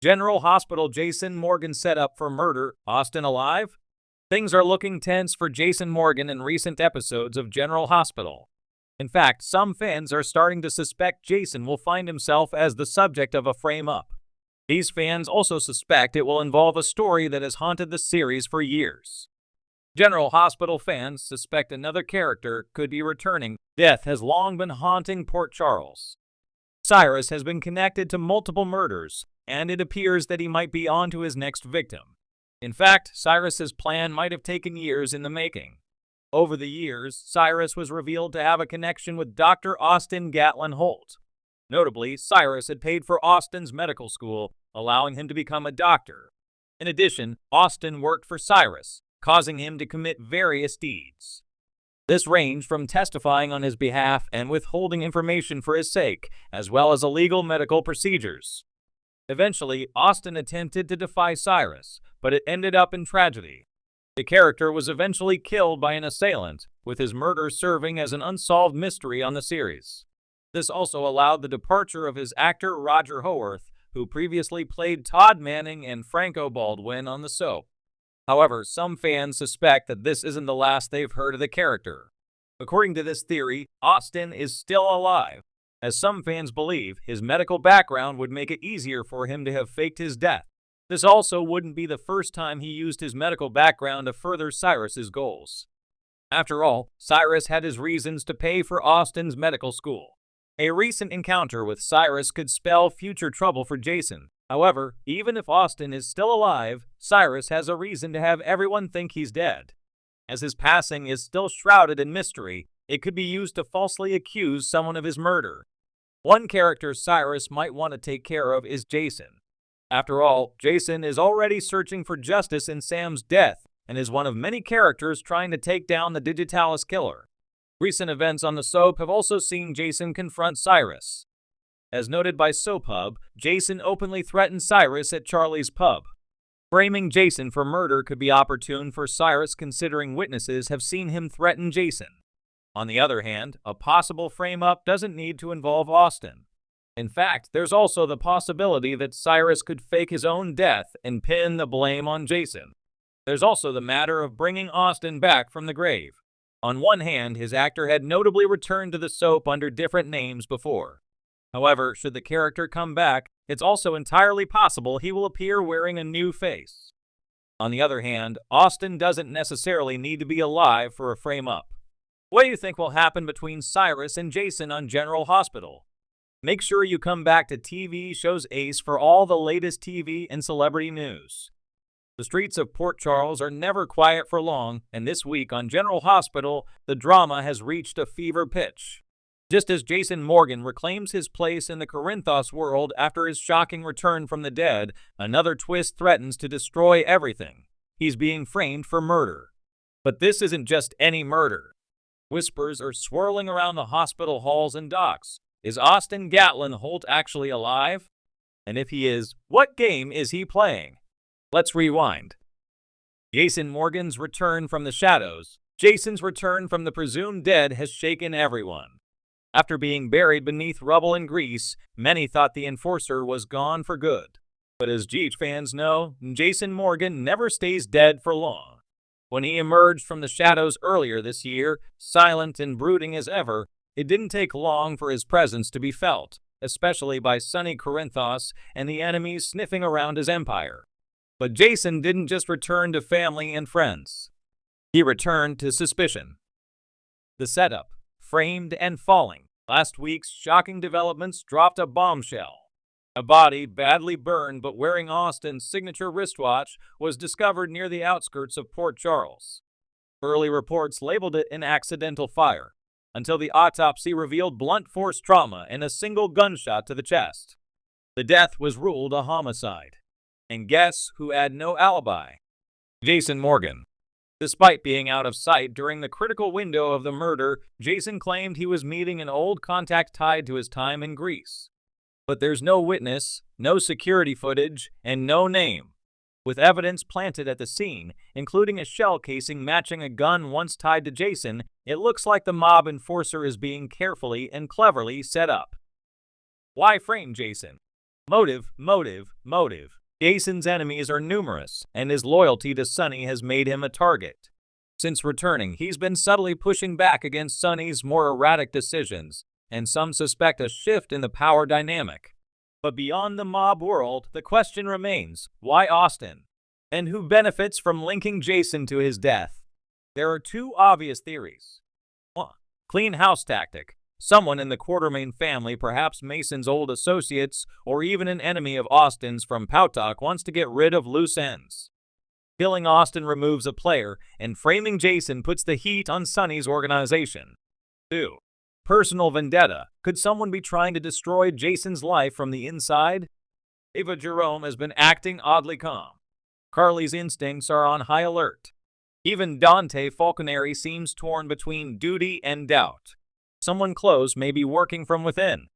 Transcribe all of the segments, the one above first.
General Hospital Jason Morgan set up for murder, Austin alive? Things are looking tense for Jason Morgan in recent episodes of General Hospital. In fact, some fans are starting to suspect Jason will find himself as the subject of a frame-up. These fans also suspect it will involve a story that has haunted the series for years. General Hospital fans suspect another character could be returning. Death has long been haunting Port Charles. Cyrus has been connected to multiple murders, and it appears that he might be on to his next victim. In fact, Cyrus's plan might have taken years in the making. Over the years, Cyrus was revealed to have a connection with Dr. Austin Gatlin Holt. Notably, Cyrus had paid for Austin's medical school, allowing him to become a doctor. In addition, Austin worked for Cyrus, causing him to commit various deeds. This ranged from testifying on his behalf and withholding information for his sake, as well as illegal medical procedures. Eventually, Austin attempted to defy Cyrus, but it ended up in tragedy. The character was eventually killed by an assailant, with his murder serving as an unsolved mystery on the series. This also allowed the departure of his actor Roger Howarth, who previously played Todd Manning and Franco Baldwin on the soap. However, some fans suspect that this isn't the last they've heard of the character. According to this theory, Austin is still alive, as some fans believe his medical background would make it easier for him to have faked his death. This also wouldn't be the first time he used his medical background to further Cyrus's goals. After all, Cyrus had his reasons to pay for Austin's medical school. A recent encounter with Cyrus could spell future trouble for Jason. However, even if Austin is still alive, Cyrus has a reason to have everyone think he's dead. As his passing is still shrouded in mystery, it could be used to falsely accuse someone of his murder. One character Cyrus might want to take care of is Jason. After all, Jason is already searching for justice in Sam's death and is one of many characters trying to take down the Digitalis killer. Recent events on the soap have also seen Jason confront Cyrus. As noted by SoapHub, Jason openly threatened Cyrus at Charlie's pub. Framing Jason for murder could be opportune for Cyrus, considering witnesses have seen him threaten Jason. On the other hand, a possible frame-up doesn't need to involve Austin. In fact, there's also the possibility that Cyrus could fake his own death and pin the blame on Jason. There's also the matter of bringing Austin back from the grave. On one hand, his actor had notably returned to the soap under different names before. However, should the character come back, it's also entirely possible he will appear wearing a new face. On the other hand, Austin doesn't necessarily need to be alive for a frame-up. What do you think will happen between Cyrus and Jason on General Hospital? Make sure you come back to TV Shows Ace for all the latest TV and celebrity news. The streets of Port Charles are never quiet for long, and this week on General Hospital, the drama has reached a fever pitch. Just as Jason Morgan reclaims his place in the Corinthos world after his shocking return from the dead, another twist threatens to destroy everything. He's being framed for murder. But this isn't just any murder. Whispers are swirling around the hospital halls and docks. Is Austin Gatlin Holt actually alive? And if he is, what game is he playing? Let's rewind. Jason Morgan's return from the shadows. Jason's return from the presumed dead has shaken everyone. After being buried beneath rubble in Greece, many thought the enforcer was gone for good. But as Geach fans know, Jason Morgan never stays dead for long. When he emerged from the shadows earlier this year, silent and brooding as ever, it didn't take long for his presence to be felt, especially by sunny Corinthos and the enemies sniffing around his empire. But Jason didn't just return to family and friends. He returned to suspicion. The setup, framed and falling. Last week's shocking developments dropped a bombshell. A body, badly burned but wearing Austin's signature wristwatch, was discovered near the outskirts of Port Charles. Early reports labeled it an accidental fire, until the autopsy revealed blunt force trauma and a single gunshot to the chest. The death was ruled a homicide. And guess who had no alibi? Jason Morgan. Despite being out of sight during the critical window of the murder, Jason claimed he was meeting an old contact tied to his time in Greece. But there's no witness, no security footage, and no name. With evidence planted at the scene, including a shell casing matching a gun once tied to Jason, it looks like the mob enforcer is being carefully and cleverly set up. Why frame Jason? Motive. Jason's enemies are numerous, and his loyalty to Sonny has made him a target. Since returning, he's been subtly pushing back against Sonny's more erratic decisions, and some suspect a shift in the power dynamic. But beyond the mob world, the question remains, why Austin? And who benefits from linking Jason to his death? There are two obvious theories. 1. Clean house tactic. Someone in the Quartermain family, perhaps Mason's old associates, or even an enemy of Austin's from Pautok, wants to get rid of loose ends. Killing Austin removes a player, and framing Jason puts the heat on Sonny's organization. 2. Personal vendetta. Could someone be trying to destroy Jason's life from the inside? Ava Jerome has been acting oddly calm. Carly's instincts are on high alert. Even Dante Falconeri seems torn between duty and doubt. Someone close may be working from within.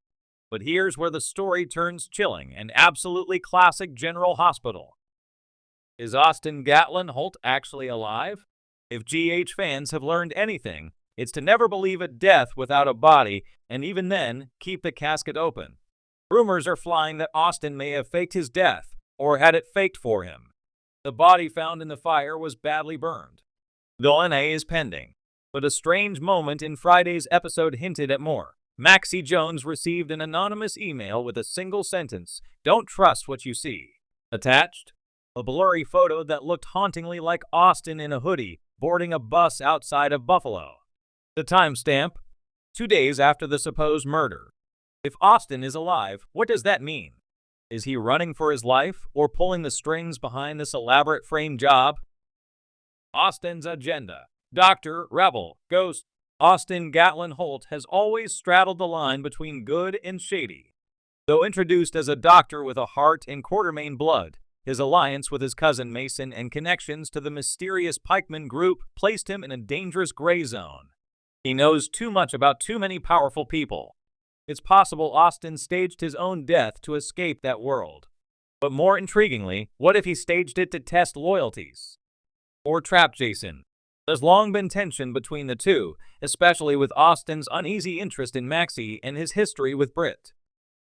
But here's where the story turns chilling and absolutely classic General Hospital. Is Austin Gatlin Holt actually alive? If GH fans have learned anything, it's to never believe a death without a body, and even then, keep the casket open. Rumors are flying that Austin may have faked his death, or had it faked for him. The body found in the fire was badly burned. The DNA is pending. But a strange moment in Friday's episode hinted at more. Maxie Jones received an anonymous email with a single sentence, "Don't trust what you see." Attached, a blurry photo that looked hauntingly like Austin in a hoodie, boarding a bus outside of Buffalo. The timestamp, 2 days after the supposed murder. If Austin is alive, what does that mean? Is he running for his life, or pulling the strings behind this elaborate frame job? Austin's agenda. Doctor, rebel, ghost. Austin Gatlin Holt has always straddled the line between good and shady. Though introduced as a doctor with a heart and Quartermain blood, his alliance with his cousin Mason and connections to the mysterious pikeman group placed him in a dangerous gray zone. He knows too much about too many powerful people. It's possible Austin staged his own death to escape that world. But more intriguingly, what if he staged it to test loyalties? Or trap Jason? There's long been tension between the two, especially with Austin's uneasy interest in Maxie and his history with Britt.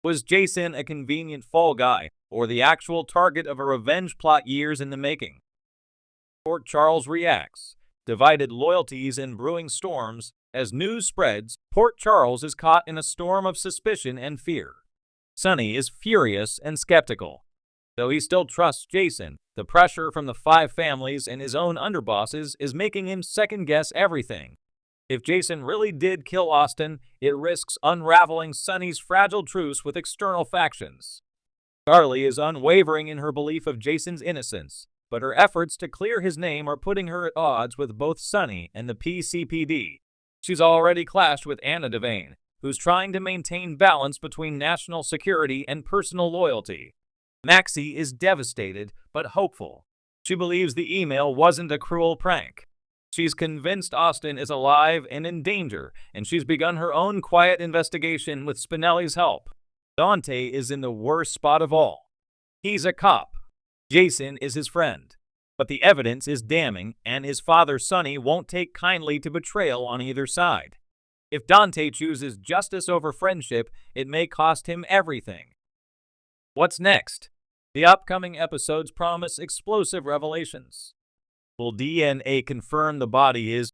Was Jason a convenient fall guy, or the actual target of a revenge plot years in the making? Port Charles reacts. Divided loyalties and brewing storms. As news spreads, Port Charles is caught in a storm of suspicion and fear. Sonny is furious and skeptical. Though he still trusts Jason, the pressure from the 5 families and his own underbosses is making him second-guess everything. If Jason really did kill Austin, it risks unraveling Sonny's fragile truce with external factions. Carly is unwavering in her belief of Jason's innocence, but her efforts to clear his name are putting her at odds with both Sonny and the PCPD. She's already clashed with Anna Devane, who's trying to maintain balance between national security and personal loyalty. Maxie is devastated, but hopeful. She believes the email wasn't a cruel prank. She's convinced Austin is alive and in danger, and she's begun her own quiet investigation with Spinelli's help. Dante is in the worst spot of all. He's a cop. Jason is his friend. But the evidence is damning, and his father Sonny won't take kindly to betrayal on either side. If Dante chooses justice over friendship, it may cost him everything. What's next? The upcoming episodes promise explosive revelations. Will DNA confirm the body is